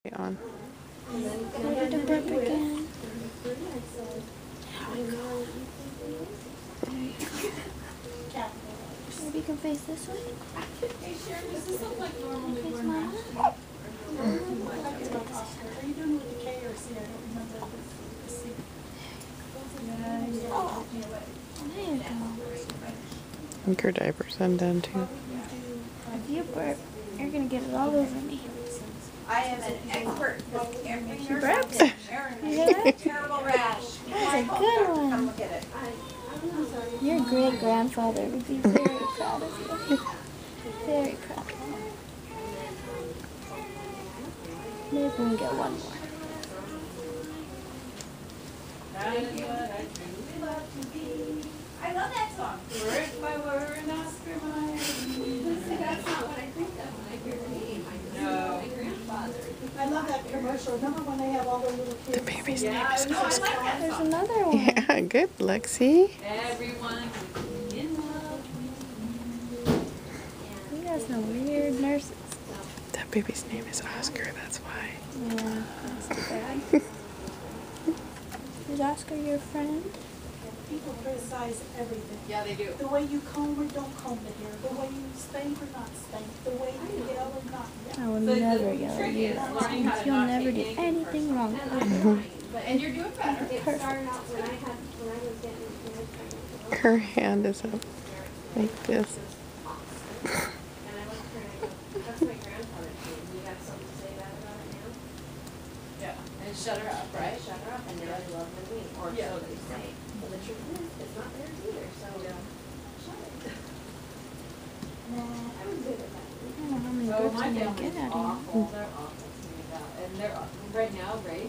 On. Ready to burp again. Maybe you can face this way. Hey Sharon, does this look like normal Face newborn my rash? eye. Are you doing it with the K or C? I don't remember the C. Oh, there you go. I think her diaper's undone too. If you burp, you're gonna get it all over me. I am an expert. She burps. You hear that? Terrible rash. That's a good Come one. look at it. Your great grandfather would be very proud of you. Very proud. Maybe we can get one more. I love that song. Word by word, Oscar Meyer. That's not what I think of when I hear the name. I know my grandfather. I love that commercial. Remember when they have all the little kids? The baby's name Yeah, is no, I Oscar. like that There's song. another one. Yeah, good, Lexi. Everyone in love. You got some weird nurses. That baby's name is Oscar, that's why. Yeah, that's too bad. Is Oscar your friend? People criticize everything. Yeah, they do. The way you comb or don't comb the hair. The way you spank or not spank. The way you yell or not I yell. will never yell at you. Since you'll never do anything wrong. And you're doing better. Perfect. Her hand is up like this. Yeah. And shut her up, right? Shut her up, and now I love my wing, or so they say. But the truth is, it's not theirs either, so shut it. I was good at that. I don't know how many So burps my I'm gonna family's get out of you. awful, they're awful to me about, and they're, right now, Ray,